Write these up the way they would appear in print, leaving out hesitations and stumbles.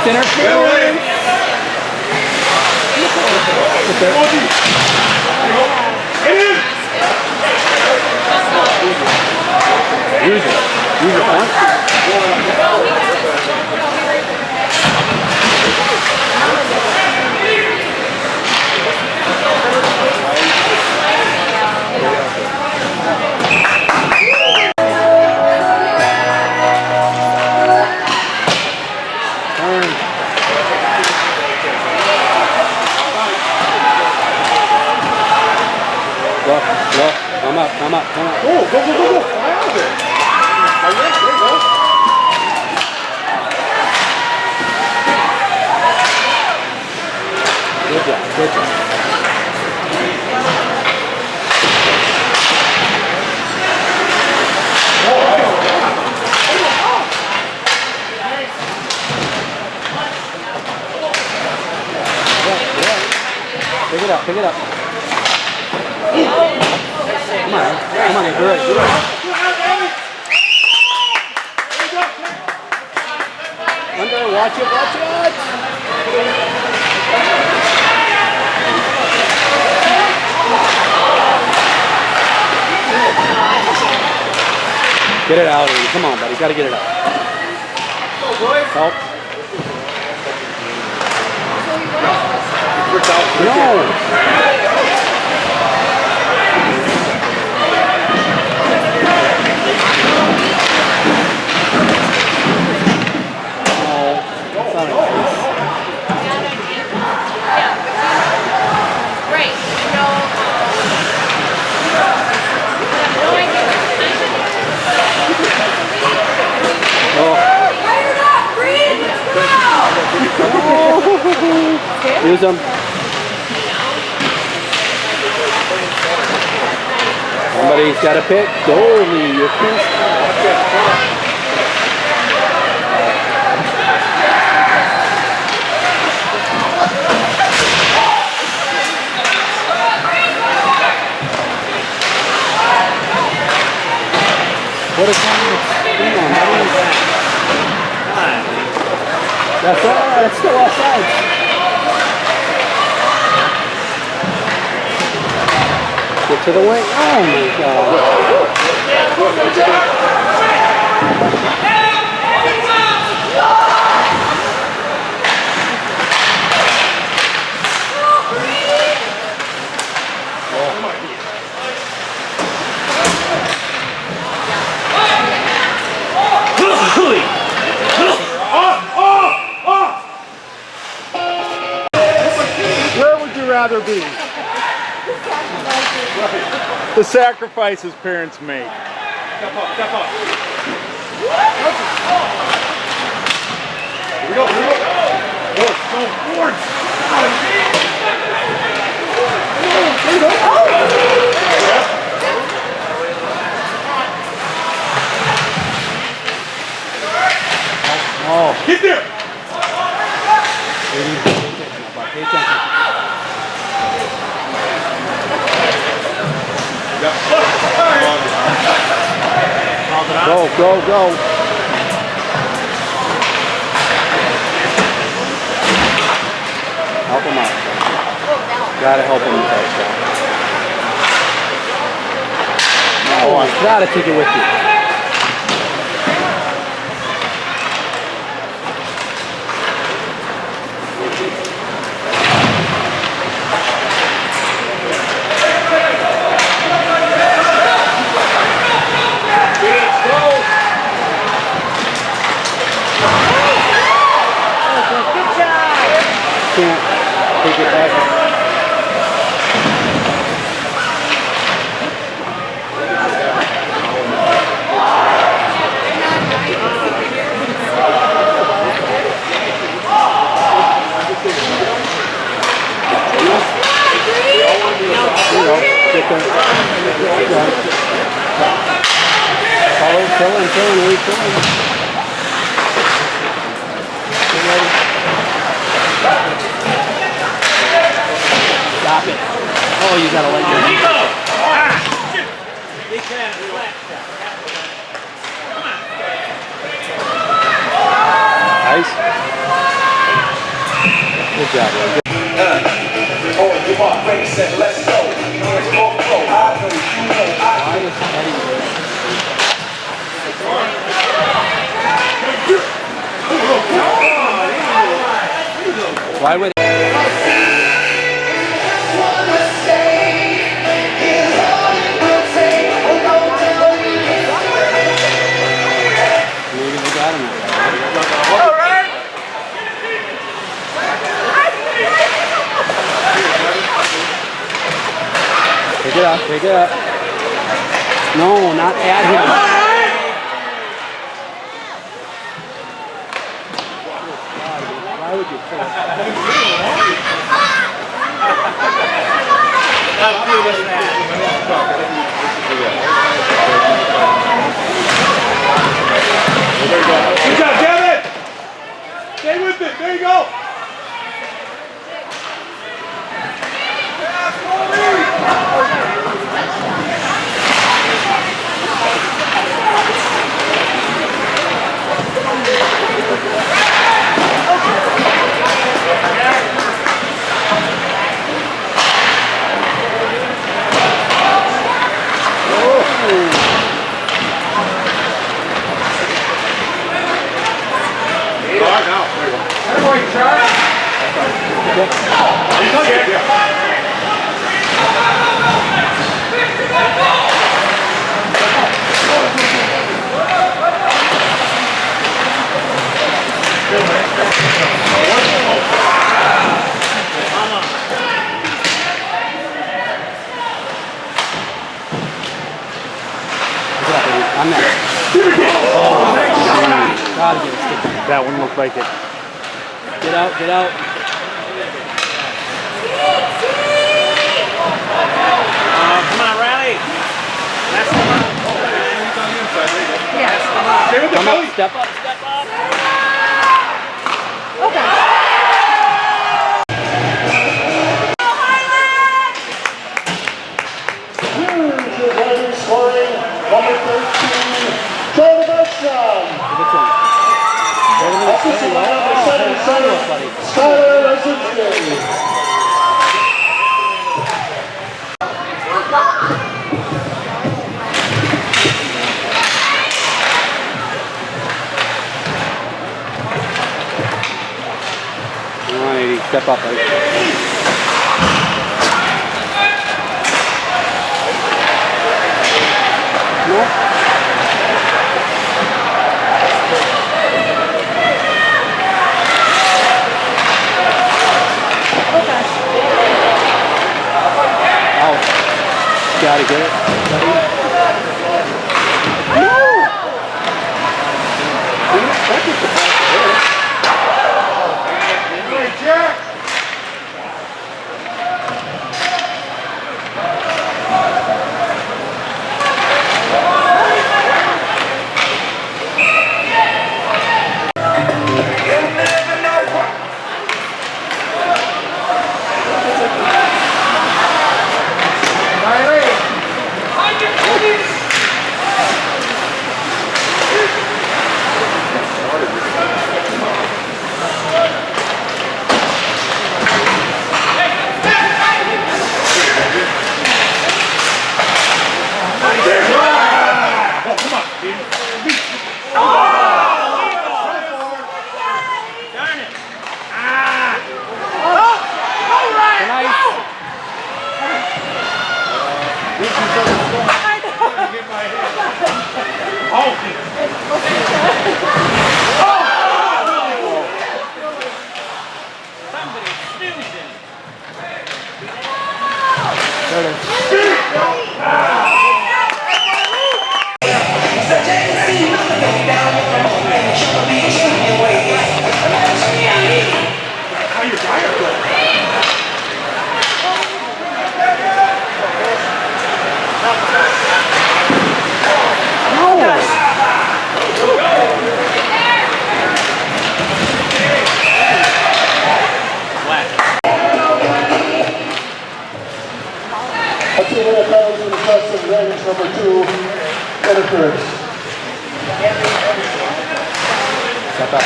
That's interference. Use it. Use it once. Come up. Go. Fly out of it. There you go. Good job. Pick it up. Come on, good. Under, watch it. Get it out, Amy. Come on, buddy. Gotta get it out. Help. No. Use them. Somebody's got to pick. Goalie, you're pissed. What a time. Come on, that's all right. It's still offside. Get to the wing. Oh my God. Where would you rather be? The sacrifices parents make. Step up. Here we go. Go forward. Oh. Get there. Pay attention. Go. Help him out. Gotta help him with that shot. Oh, I gotta take it with you. Can't take it back. Follow, killing, wait, killing. Stop it. Oh, you gotta let your Nico! Nice. Good job, bro. Good. Come on, ready, set, let's go. Hands on the floor. I know, you know, I Why is Eddie? Why would? Maybe they got him. Pick it up, pick it up. No, not at him. Why would you Good job, Devin! Stay with it. There you go. I'm next. Gotta get a stick. That one looked like it. Get out, get out. Come on, Riley. That's the one. Stay with the Come belly. up, step up, step up. scoring number 13, Jordan Bergstrom. Which one? Assisted by number 77, Skylar Rosinski. Come on, 80. Step up, buddy. No. Out. Gotta get it, buddy. A 200 pounds in the custom range number 2, interference. Step up.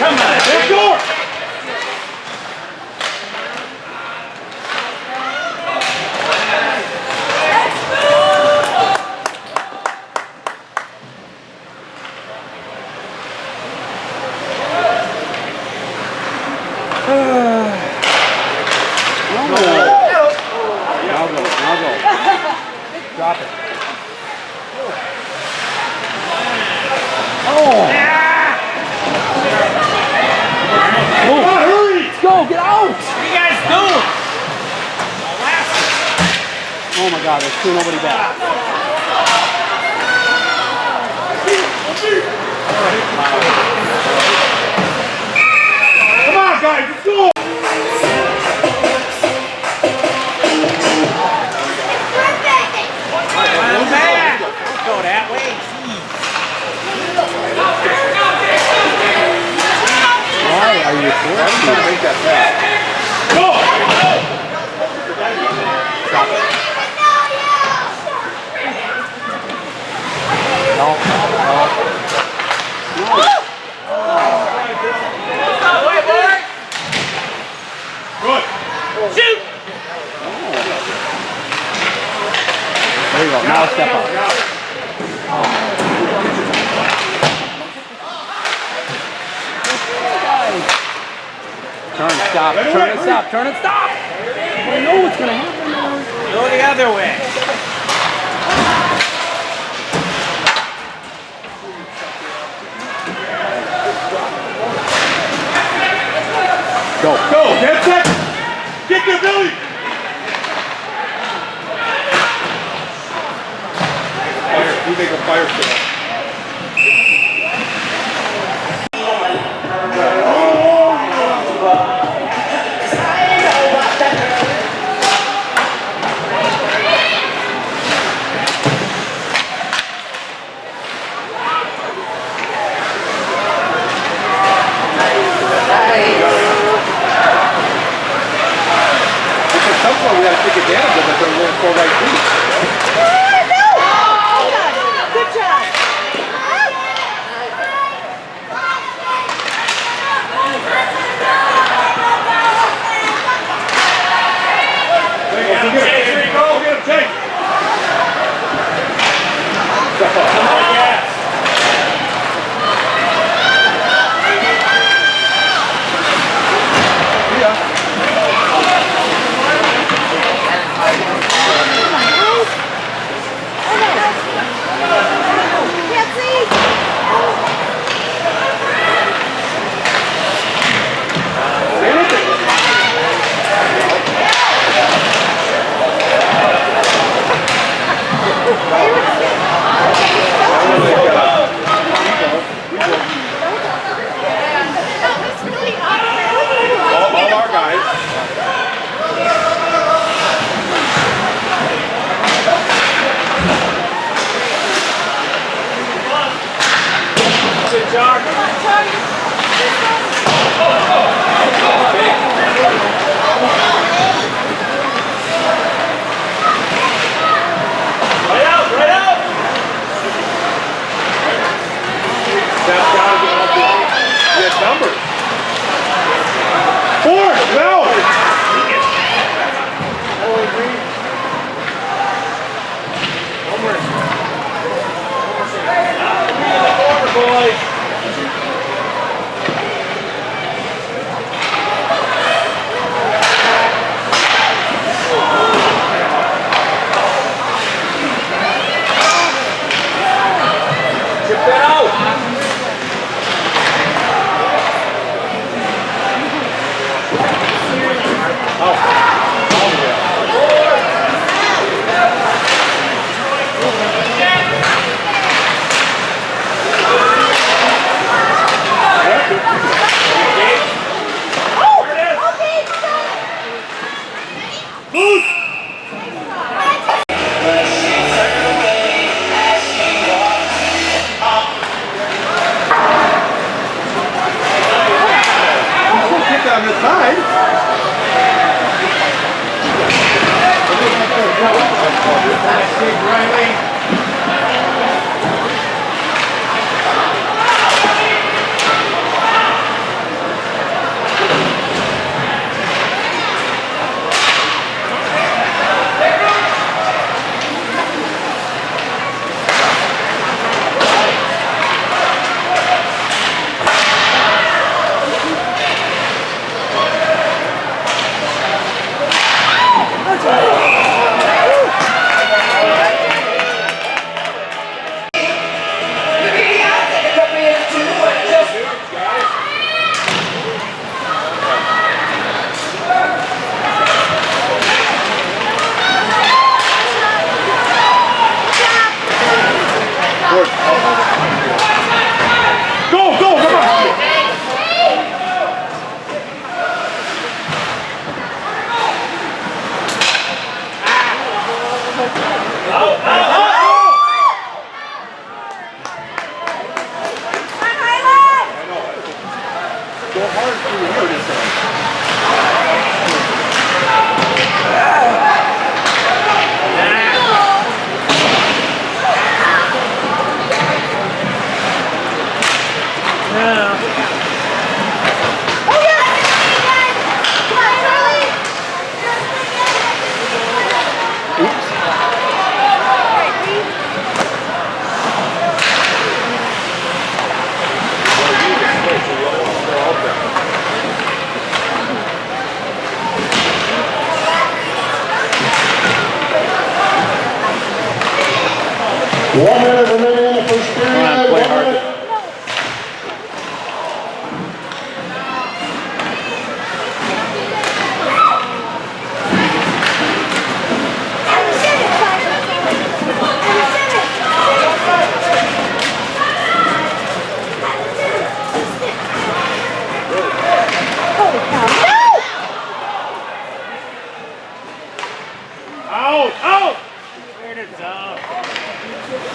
Come on. Back door. Now go. Drop it. Come on, hurry. Go, get out! What are you guys doing? Oh my God, there's nobody back. Come on, guys, let's go. Come back. Don't go that way. Why are you forcing me? Go. Good. Shoot. There you go. Now step up. Turn, stop, turn and stop, turn and stop! I know what's gonna happen now. Go the other way. Go. Go. That's it. Get there, Billy. You make a fire sale. At some point, we got to take advantage of it. They're going to go right through. Good job. Go, go, come on. One minute remaining in the first period. Come on, play hard. Out, out. Weird it's out.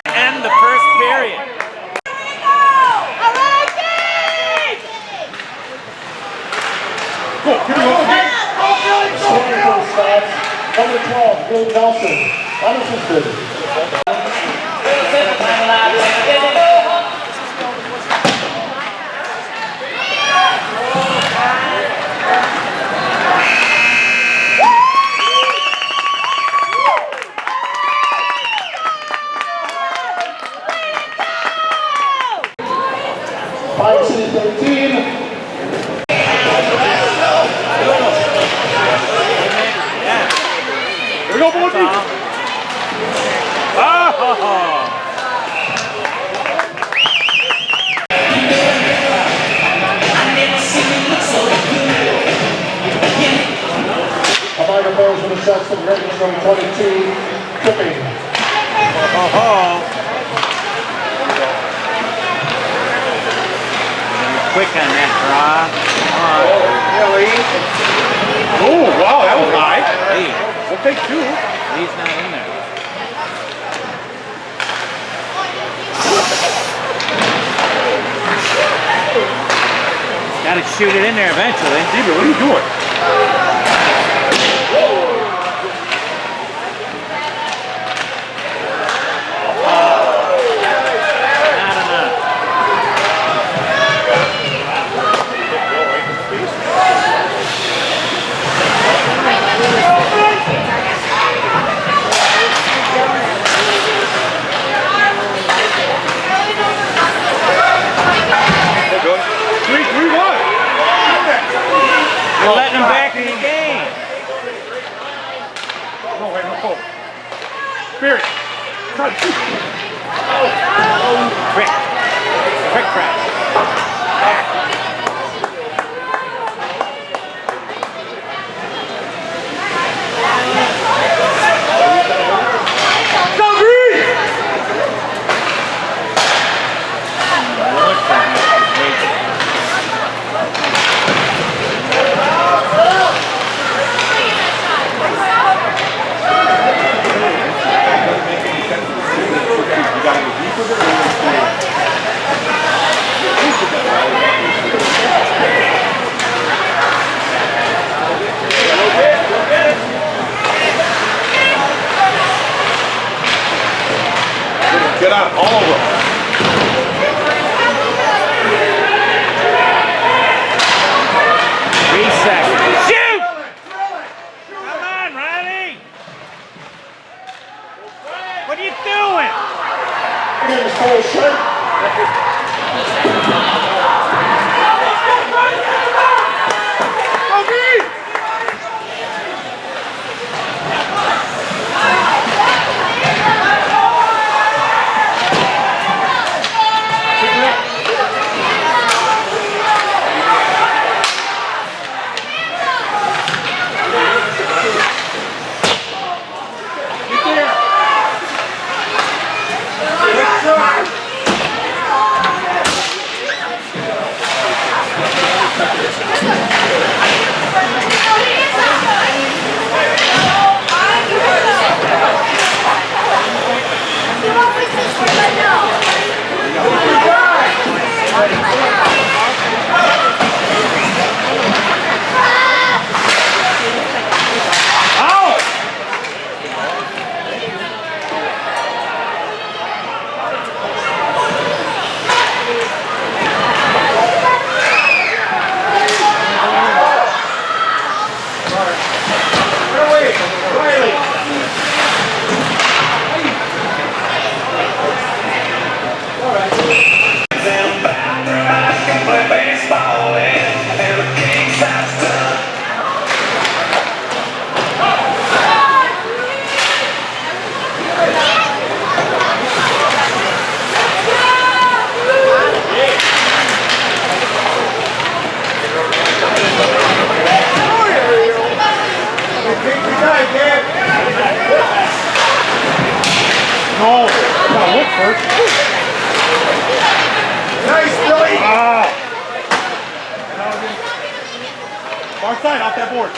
End the first period. Go, here we go. Swinging for the stops. Number 12, Bill Nelson. Unassisted. Five City 13. Here we go, boys. Oh! A minor balls for the Sexton Ravens from 22, Tipping. Oh! Quick on that draw. Oh, wow, that was high. Hey, We'll take two. he's not in there. Gotta shoot it in there eventually. Steven, what are you doing? Not enough. Three, one. You're letting him back in the game. No, wait, no. Spirit. Try to shoot. Quick. Quick press. Go, Green! Get out, all over. 3 seconds. Shoot! Come on, Riley! What are you doing? Here's full shirt. No, gotta look first. Nice, Billy. Far side, off that board.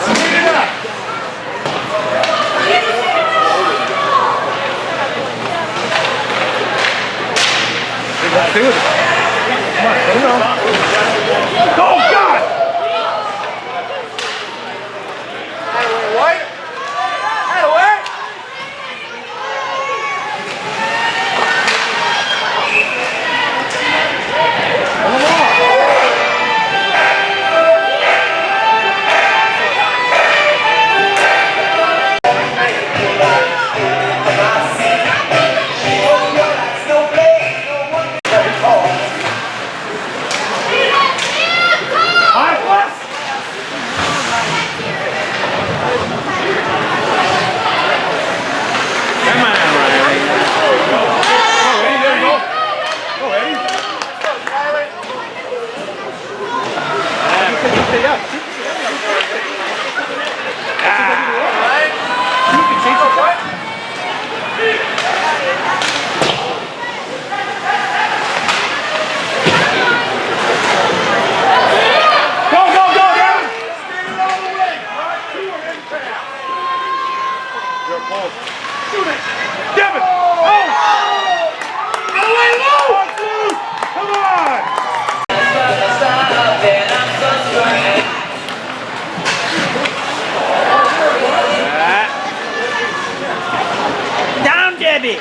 Speed it up. Stay with it. Come on, put it on. Oh, God! White. Away. Come on, Riley. Oh, Eddie, there you go. Go, Eddie. Stay up. Go, go, go, Devin! You're close. Shoot it! Devin! Oh! Away, Lou! Come on! Down, Debbie.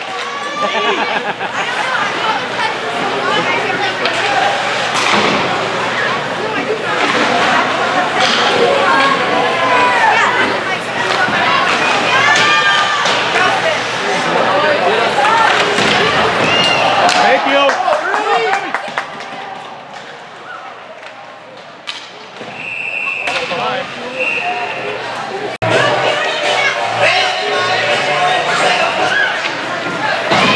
Thank you.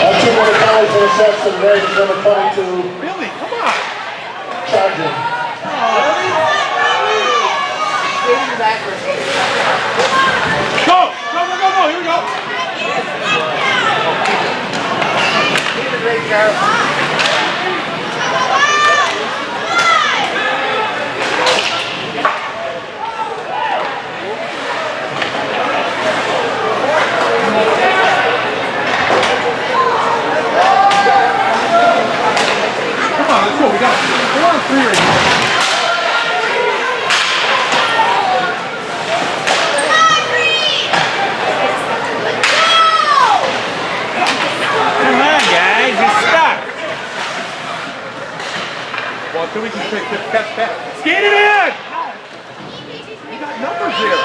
That's 2 more guys in the section. Range number 22. Billy, come on. Charging. Go! Go, go, go, go. Here we go. Come on, let's go. We're on 3 right now. Come on, guys. You're stuck. Well, until we can take this catch back. Skate it in! You got numbers here.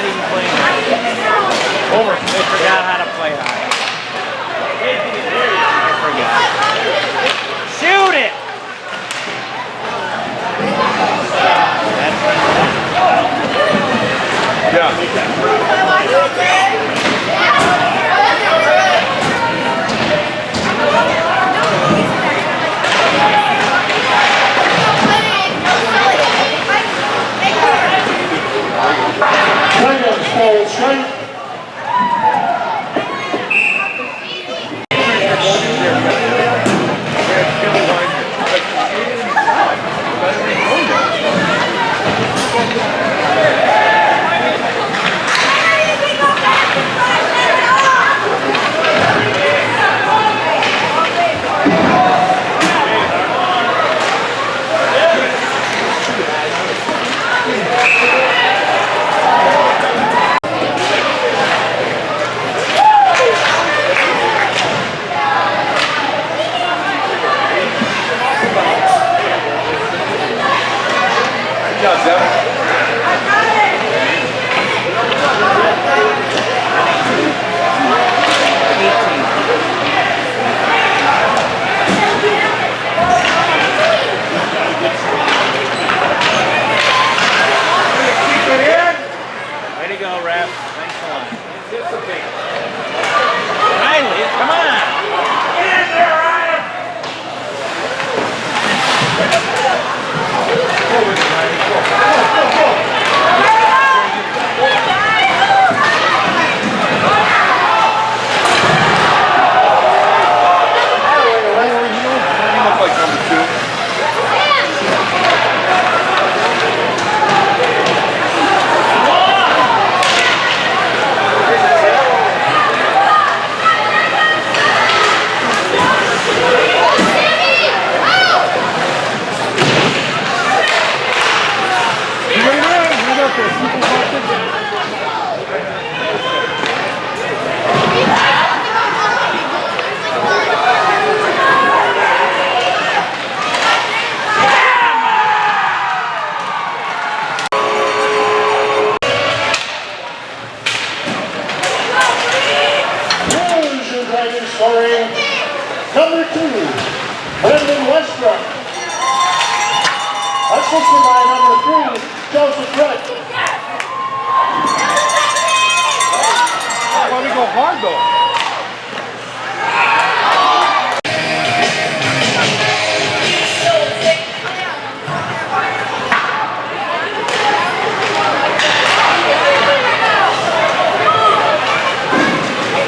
not even playing hard. Over. They forgot how to play hard. I forgot. Shoot it! Dragons full strength. Way to go, ref. Thanks a lot. Riley, come on. Get in there, Ryan. Scoring number 2, Brendan Westbrook. Assisted by number 3, Joseph Brett. Why we go hard though?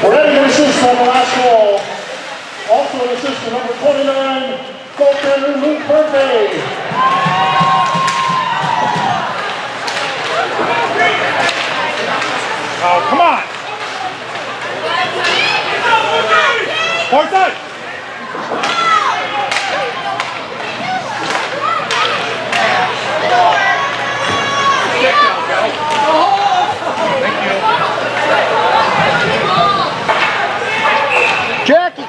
We're ready to assist on the last ball. Also an assist to number 29, goaltender Luke Murphy. Oh, come on. Far side. Jackie!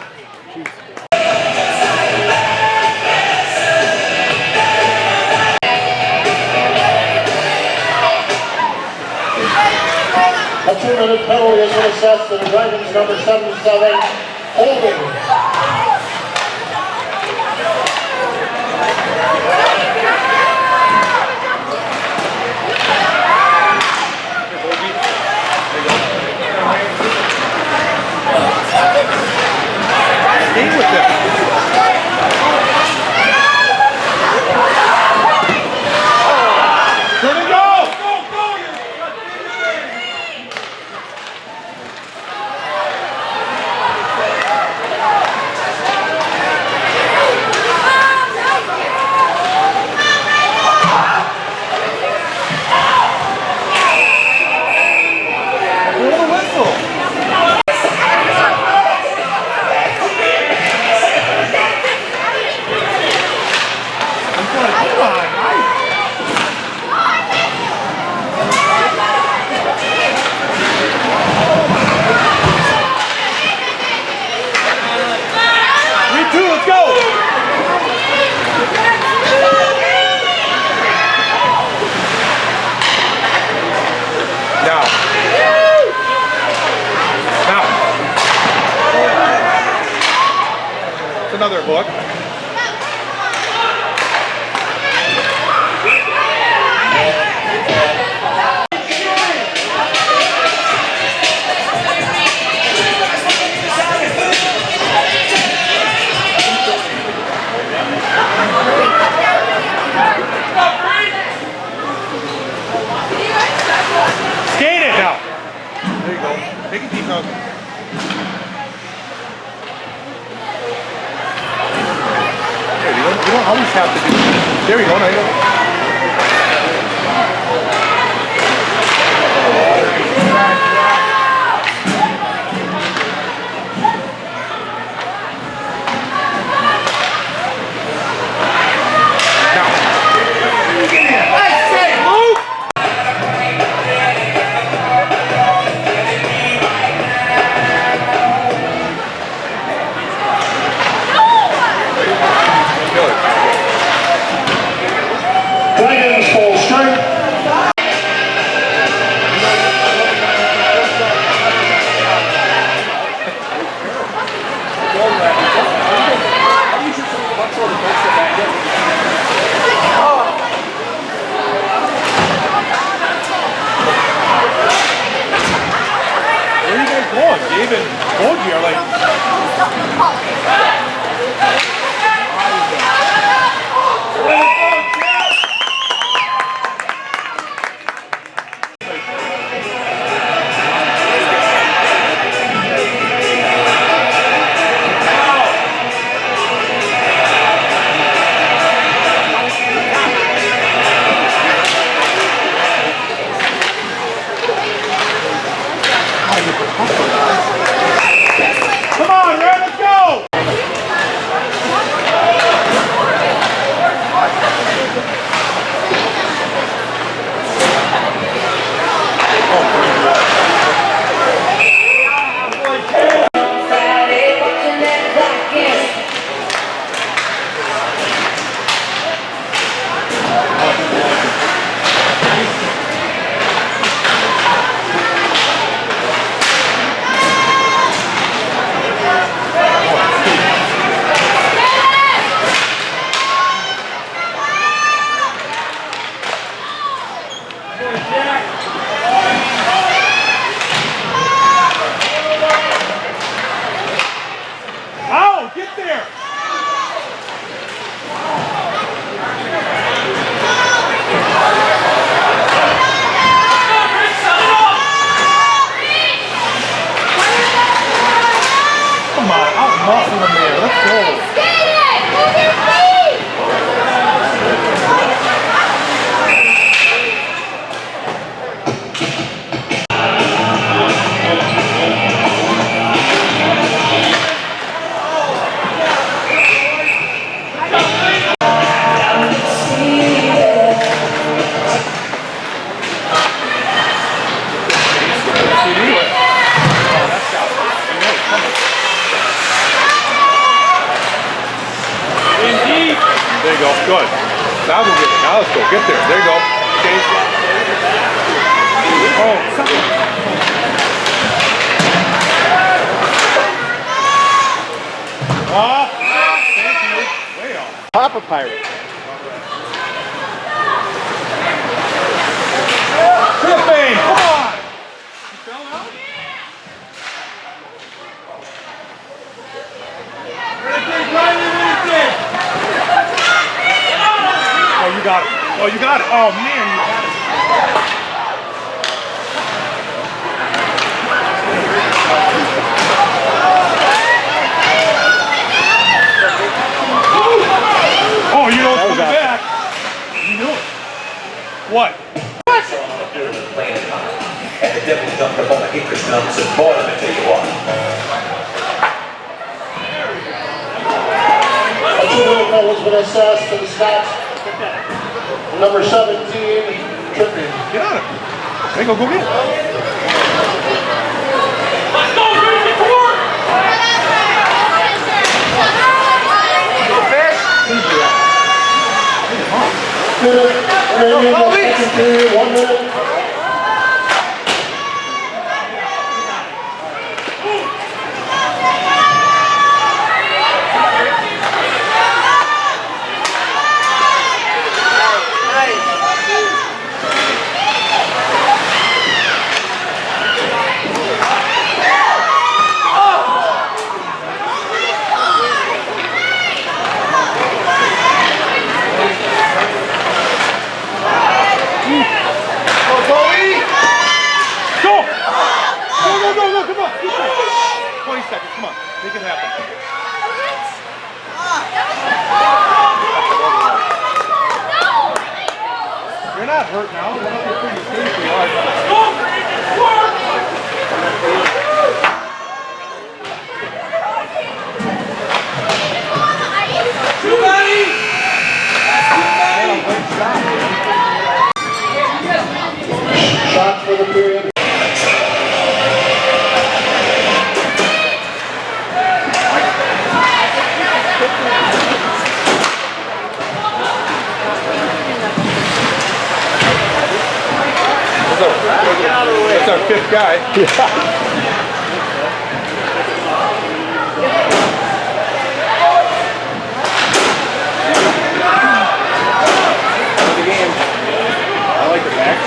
A 2-minute penalty has been assessed to the Dragons number 77, holding. Stay with it. Turn and go. Ow, get there! Come on, out muscle him there. Let's go. There you go. Good. Now we'll get it. Now let's go. Get there. There you go. Okay. Oh, something. Off. Thank you. Way off. Papa Pirate. Tripping. Come on. You fell out? Oh, you got it. Oh, you got it. Oh, man, you got it. Oh, you know it's coming back. You knew it. What? And the devil's jumped up on the Hickory nuts and boy, let me tell you what. A 2-minute has been assessed to the Scots. Number 17, Tripping. Get on it. There you go. Go get it. Let's go, Richard Ford! Remaining in the second period, 1 minute. Come on, make it happen. You're not hurt now. You're not pretty safe. You are. Shots for the period. That's our fifth guy. I like the back.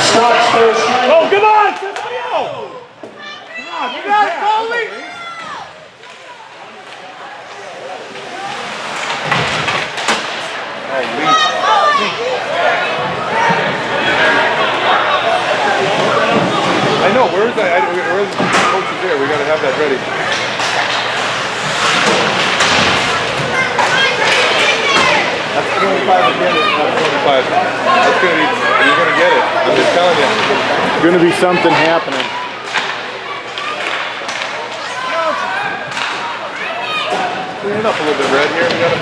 Scots first. Oh, come on! Come on, you got it, Coley! I know, where is that? Where is the coach is there? We gotta have that ready. That's 25 again, it's not 25. That's gonna be, you're gonna get it. I'm just telling you. There's gonna be something happening. Clean it up a little bit, Red, here. We gotta...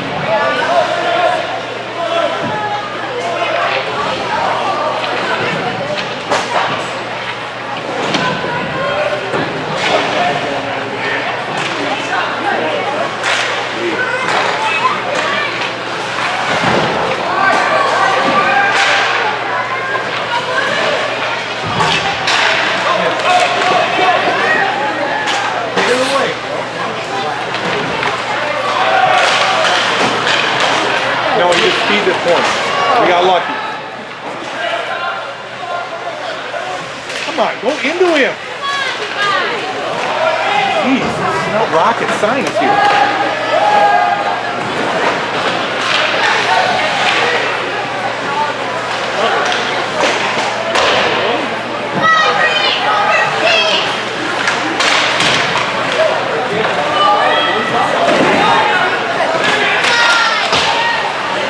corner. We got lucky. Come on, go into him. Jeez, it's not rocket science here.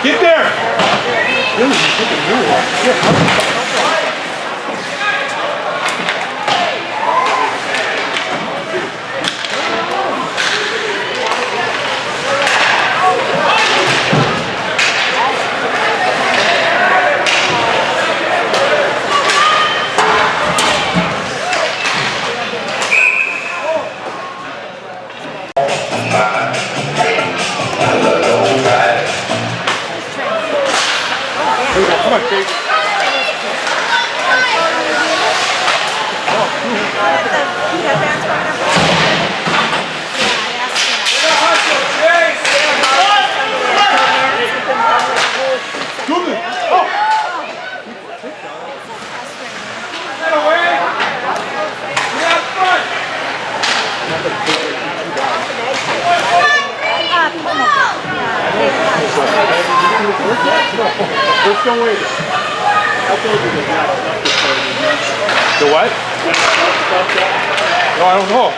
Get there! Really, you took a new one. Yeah, how did you come on, Jake. Let's go wait. The what? No, I don't know.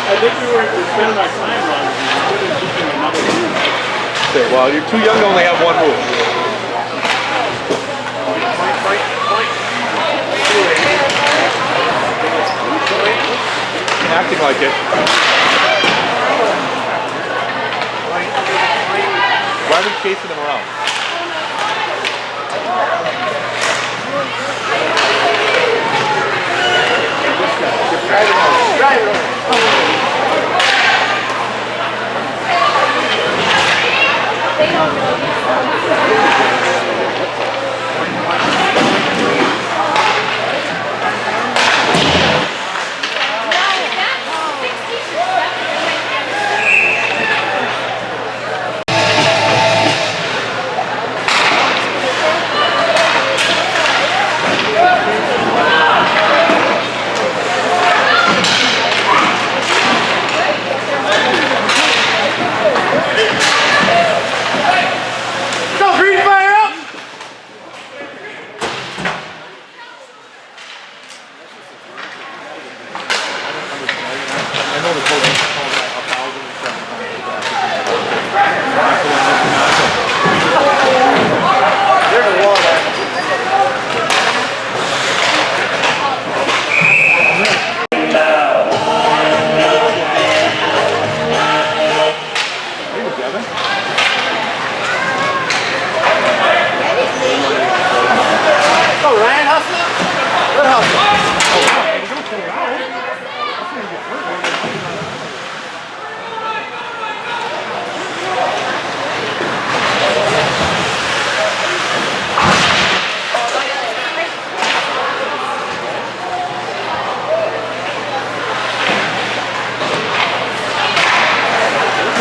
I think we were spending our time on another move. Okay, well, you're too young to only have one move. Acting like it. Why are we chasing him around?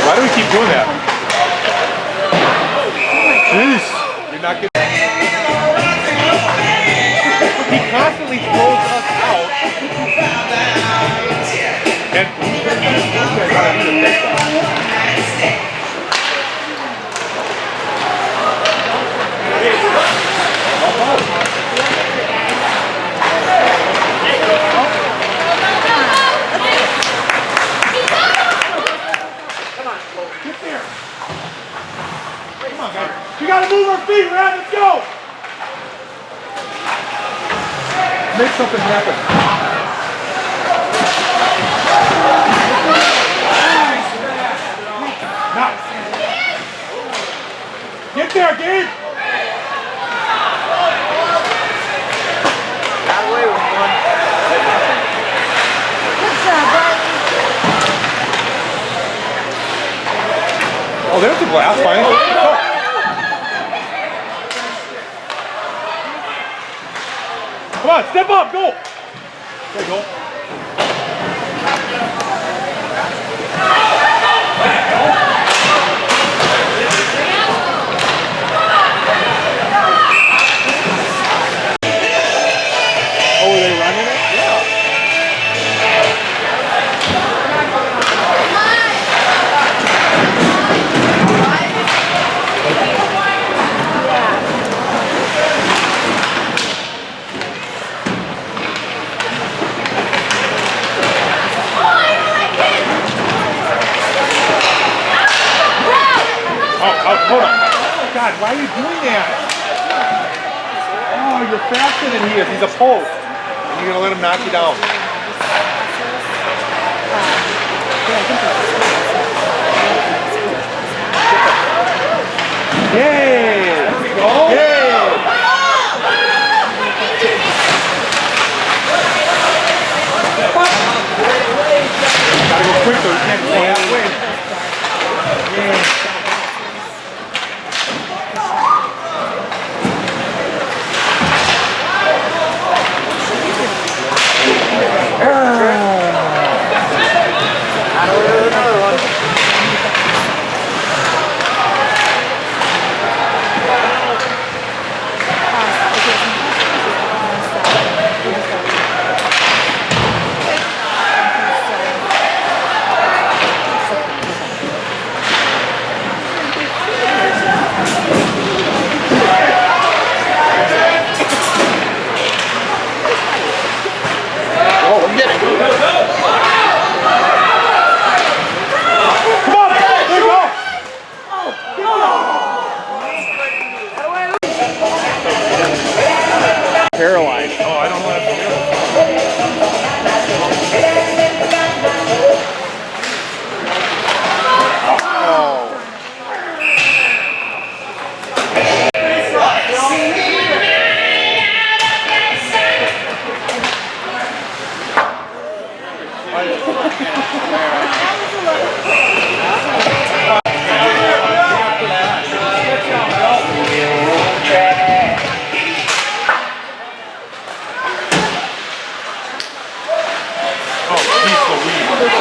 Why do we keep doing that? Jeez, you're not getting. He constantly throws us out. And we gotta move our feet, Rad, let's go! Make something happen. Nice. Get there, Gabe! Got away with one. Oh, there's the glass, fine. Oh. Come on, step up, go. There you go. Oh, are they running it? Hold on. Oh, God, why are you doing that? Oh, you're faster than he is. He's a post. And you're gonna let him knock you down. Yay! Yay! Gotta go quick though. You can't go halfway. Yeah. Paralyzed. Oh, I don't know what to do.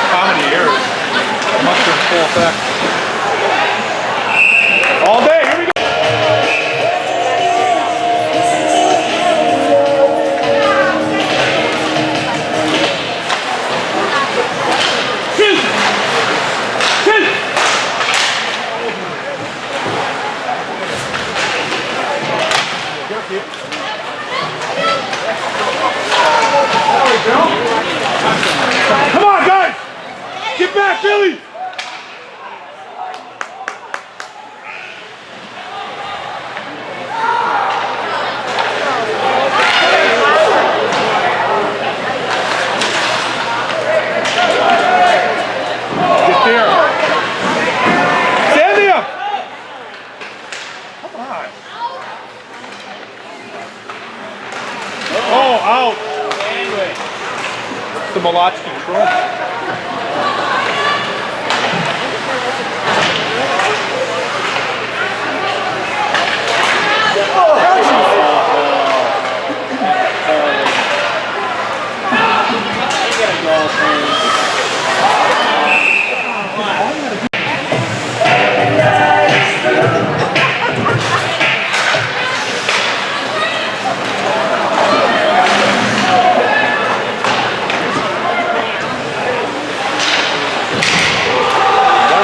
Comedy errors. Must have full effect. All day, here we go. Come on, guys! Get back, Billy! Get there. Stand there! Come on. Oh, out. The Malotchki trunk.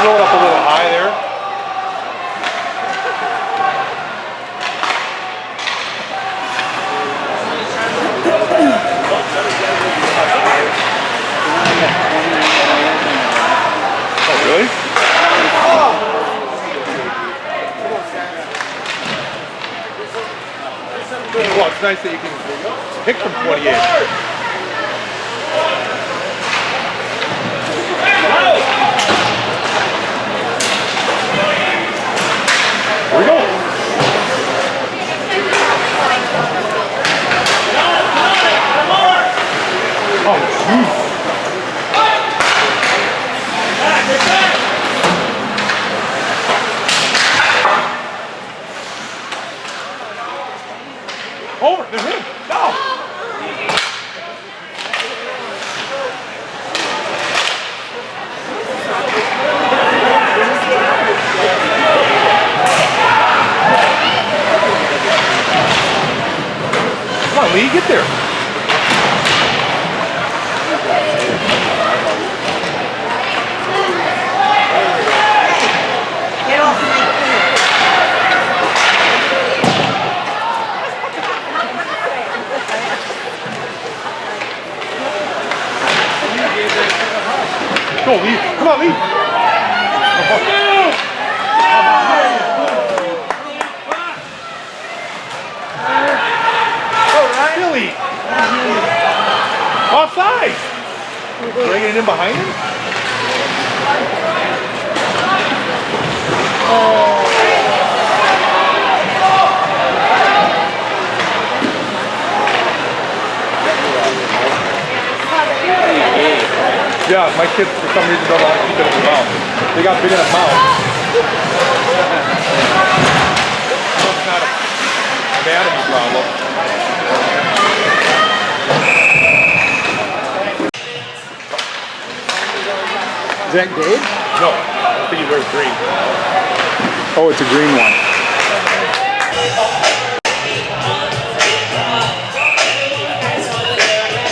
Roll it up a little high there. Oh, really? Well, it's nice that you can pick from 28. Here we go. Oh, jeez. Over. There's him. No. Come on, Lee, get there. Get off my Go, Lee. Come on, Lee. Billy. Offside. Bringing it in behind him. Yeah, my kids for some reason don't want to keep it in their mouth. They got big enough mouth. That's not an anatomy problem. Is that Dave? No, I don't think he wears green. Oh, it's a green one.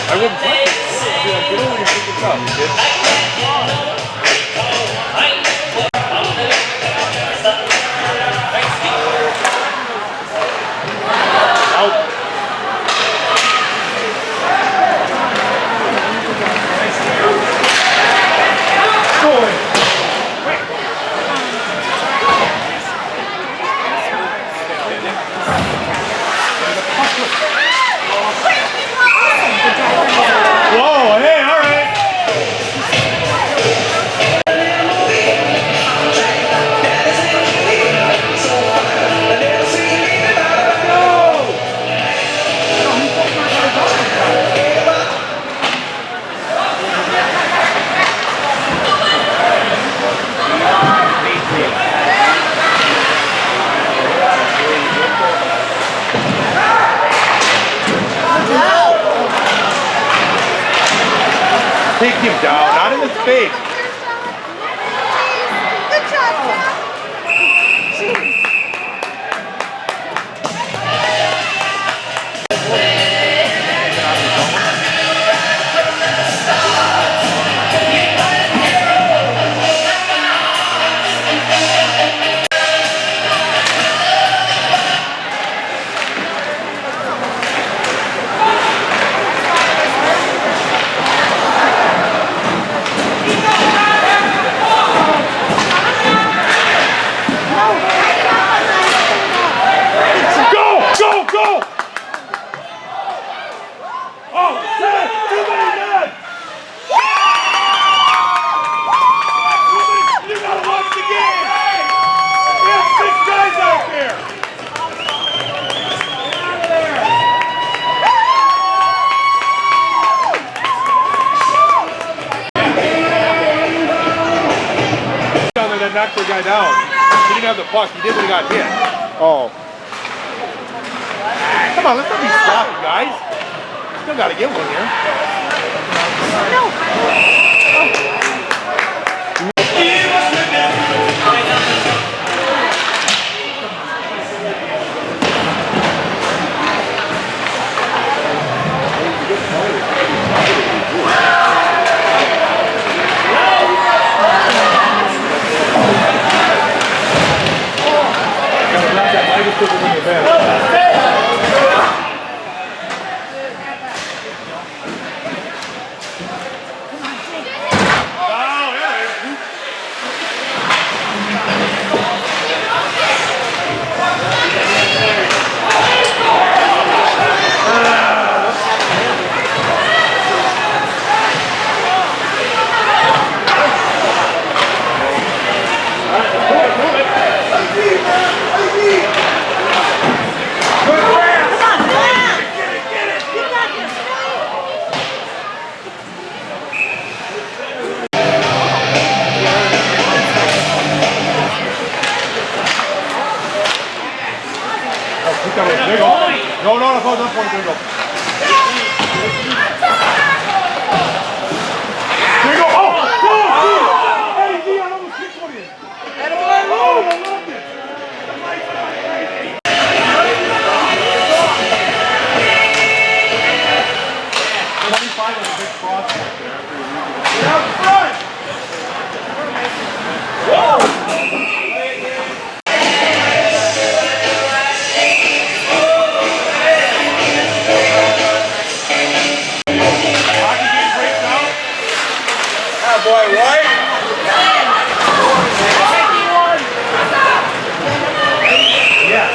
I wouldn't touch it. Get over here and pick this up, kid. Out. Whoa, hey, all right. Take him down, not in his face. Good job, Tom. Jeez. Knocked the guy down. He didn't have the puck. He did when he got hit. Oh. Come on, let's not be sloppy, guys. Still got to get one here. No, no, no, hold on, there you go. There you go. Oh! Hey, Dion, almost kicked one in. Oh, I loved it. 25 on a big cross. Get out front! Hockey game breaks out. Boy, right? Yes.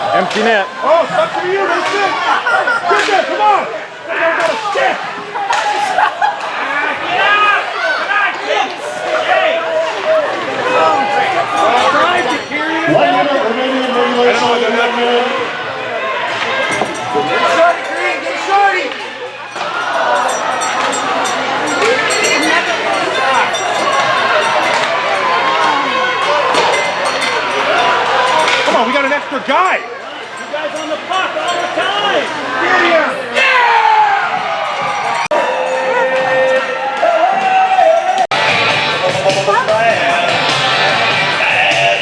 Empty net. Oh, it's up to you. That's it. Get there. Come on. I got a stick. One minute remaining in regulation. Shorty, Green. Get shorty. Come on, we got an extra guy. You guys on the puck all the time. Get here.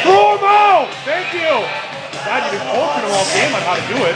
Throw him out. Thank you. God, you've been coaching him all game on how to do it.